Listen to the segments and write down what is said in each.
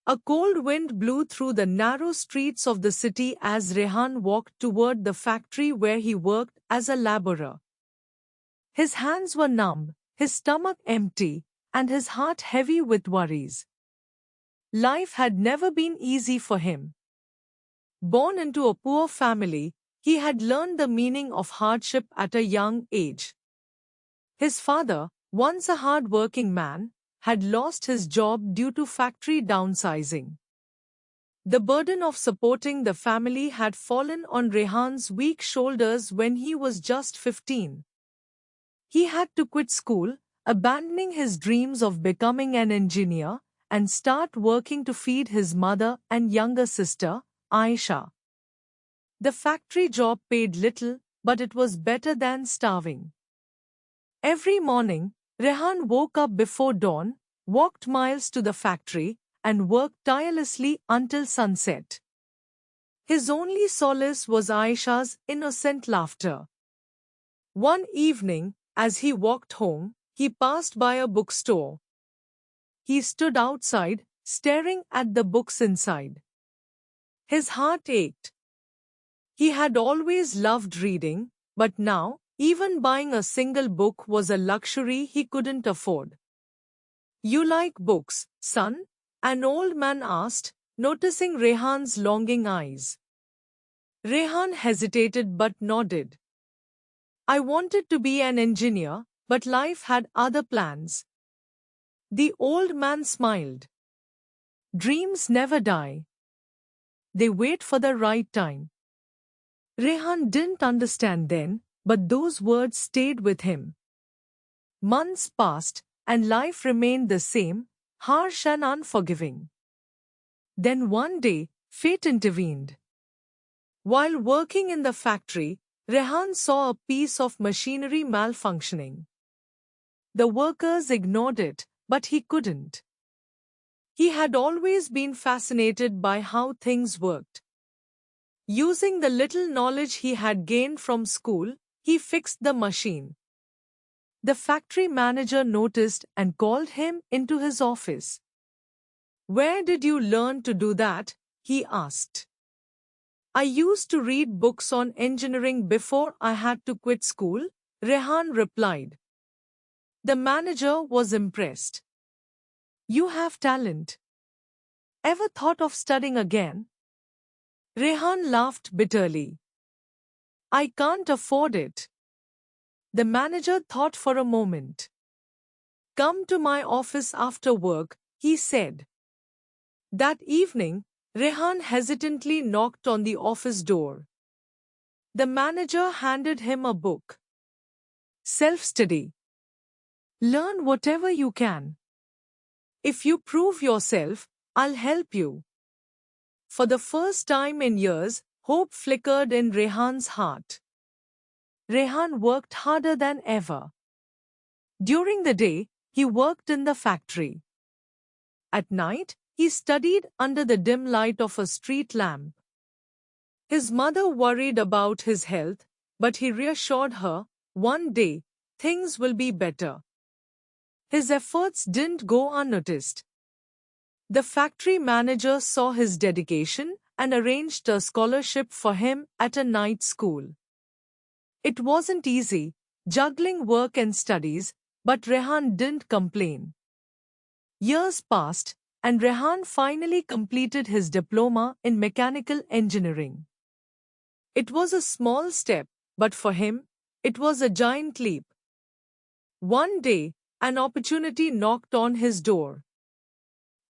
A cold wind blew through the narrow streets of the city as Rehan walked toward the factory where he worked as a laborer. His hands were numb, his stomach empty, and his heart heavy with worries. Life had never been easy for him. Born into a poor family, he had learned the meaning of hardship at a young age. His father, once a hard-working man, had lost his job due to factory downsizing. The burden of supporting the family had fallen on Rehan's weak shoulders when he was just 15. He had to quit school, abandoning his dreams of becoming an engineer, and start working to feed his mother and younger sister, Aisha. The factory job paid little, but it was better than starving. Every morning, Rehan woke up before dawn, walked miles to the factory, and worked tirelessly until sunset. His only solace was Aisha's innocent laughter. One evening, as he walked home, he passed by a bookstore. He stood outside, staring at the books inside. His heart ached. He had always loved reading, but now, even buying a single book was a luxury he couldn't afford. "You like books, son?" an old man asked, noticing Rehan's longing eyes. Rehan hesitated but nodded. "I wanted to be an engineer, but life had other plans." The old man smiled. "Dreams never die. They wait for the right time." Rehan didn't understand then, but those words stayed with him. Months passed, and life remained the same, harsh and unforgiving. Then one day, fate intervened. While working in the factory, Rehan saw a piece of machinery malfunctioning. The workers ignored it, but he couldn't. He had always been fascinated by how things worked. Using the little knowledge he had gained from school, he fixed the machine. The factory manager noticed and called him into his office. "Where did you learn to do that?" he asked. "I used to read books on engineering before I had to quit school," Rehan replied. The manager was impressed. "You have talent. Ever thought of studying again?" Rehan laughed bitterly. "I can't afford it." The manager thought for a moment. "Come to my office after work," he said. That evening, Rehan hesitantly knocked on the office door. The manager handed him a book. "Self-study. Learn whatever you can. If you prove yourself, I'll help you." For the first time in years, hope flickered in Rehan's heart. Rehan worked harder than ever. During the day, he worked in the factory. At night, he studied under the dim light of a street lamp. His mother worried about his health, but he reassured her, "One day, things will be better." His efforts didn't go unnoticed. The factory manager saw his dedication and arranged a scholarship for him at a night school. It wasn't easy, juggling work and studies, but Rehan didn't complain. Years passed, and Rehan finally completed his diploma in mechanical engineering. It was a small step, but for him, it was a giant leap. One day, an opportunity knocked on his door.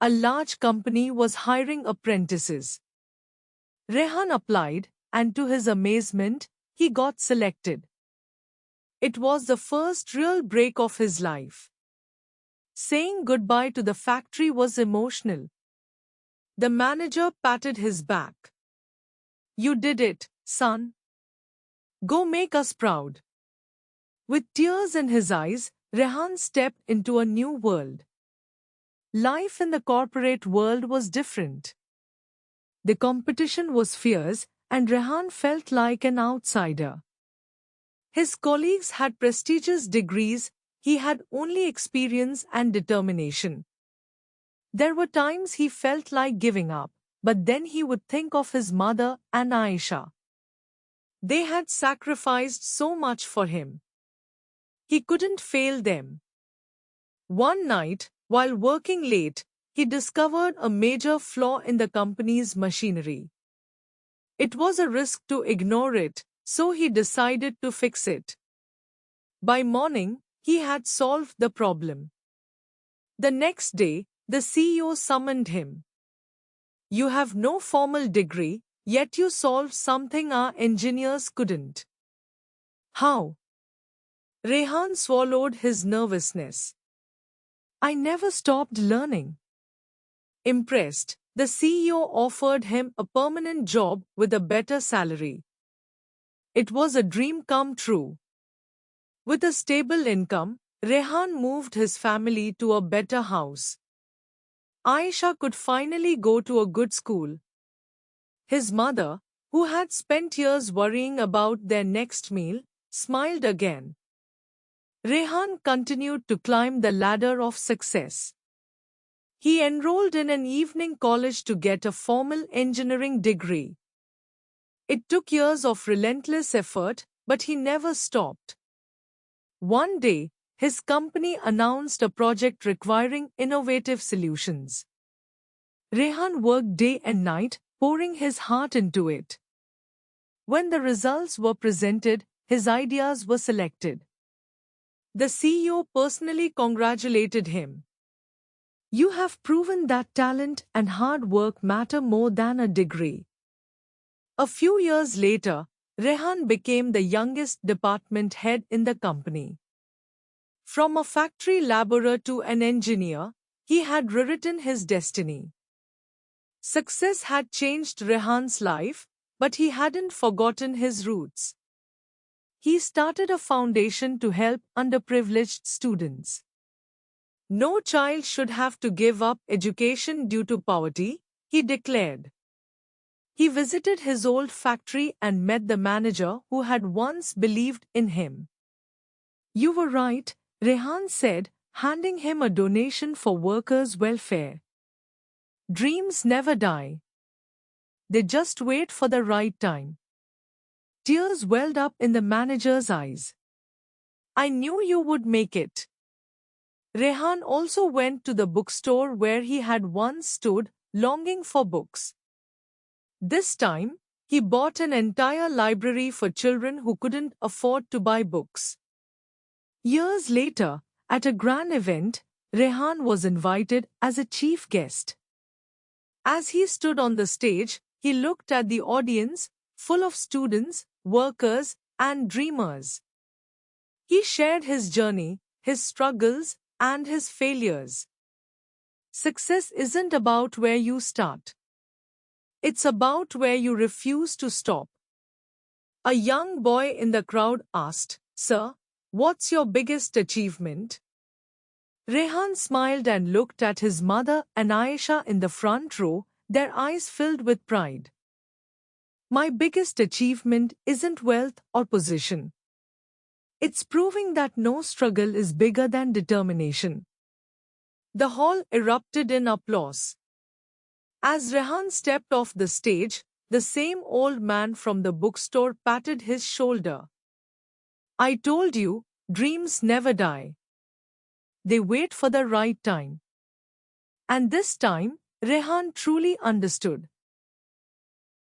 A large company was hiring apprentices. Rehan applied, and to his amazement, he got selected. It was the first real break of his life. Saying goodbye to the factory was emotional. The manager patted his back. "You did it, son. Go make us proud." With tears in his eyes, Rehan stepped into a new world. Life in the corporate world was different. The competition was fierce, and Rehan felt like an outsider. His colleagues had prestigious degrees, he had only experience and determination. There were times he felt like giving up, but then he would think of his mother and Aisha. They had sacrificed so much for him. He couldn't fail them. One night, while working late, he discovered a major flaw in the company's machinery. It was a risk to ignore it, so he decided to fix it. By morning, he had solved the problem. The next day, the CEO summoned him. You have no formal degree, yet you solved something our engineers couldn't. How? Rehan swallowed his nervousness. I never stopped learning. Impressed, the CEO offered him a permanent job with a better salary. It was a dream come true. With a stable income, Rehan moved his family to a better house. Aisha could finally go to a good school. His mother, who had spent years worrying about their next meal, smiled again. Rehan continued to climb the ladder of success. He enrolled in an evening college to get a formal engineering degree. It took years of relentless effort, but he never stopped. One day, his company announced a project requiring innovative solutions. Rehan worked day and night, pouring his heart into it. When the results were presented, his ideas were selected. The CEO personally congratulated him. You have proven that talent and hard work matter more than a degree. A few years later, Rehan became the youngest department head in the company. From a factory laborer to an engineer, he had rewritten his destiny. Success had changed Rehan's life, but he hadn't forgotten his roots. He started a foundation to help underprivileged students. No child should have to give up education due to poverty, he declared. He visited his old factory and met the manager who had once believed in him. You were right, Rehan said, handing him a donation for workers' welfare. Dreams never die. They just wait for the right time. Tears welled up in the manager's eyes. I knew you would make it. Rehan also went to the bookstore where he had once stood, longing for books. This time, he bought an entire library for children who couldn't afford to buy books. Years later, at a grand event, Rehan was invited as a chief guest. As he stood on the stage, he looked at the audience, full of students, workers, and dreamers. He shared his journey, his struggles, and his failures. Success isn't about where you start. It's about where you refuse to stop. A young boy in the crowd asked, Sir, what's your biggest achievement? Rehan smiled and looked at his mother and Aisha in the front row, their eyes filled with pride. My biggest achievement isn't wealth or position. It's proving that no struggle is bigger than determination. The hall erupted in applause. As Rehan stepped off the stage, the same old man from the bookstore patted his shoulder. I told you, dreams never die. They wait for the right time. And this time, Rehan truly understood.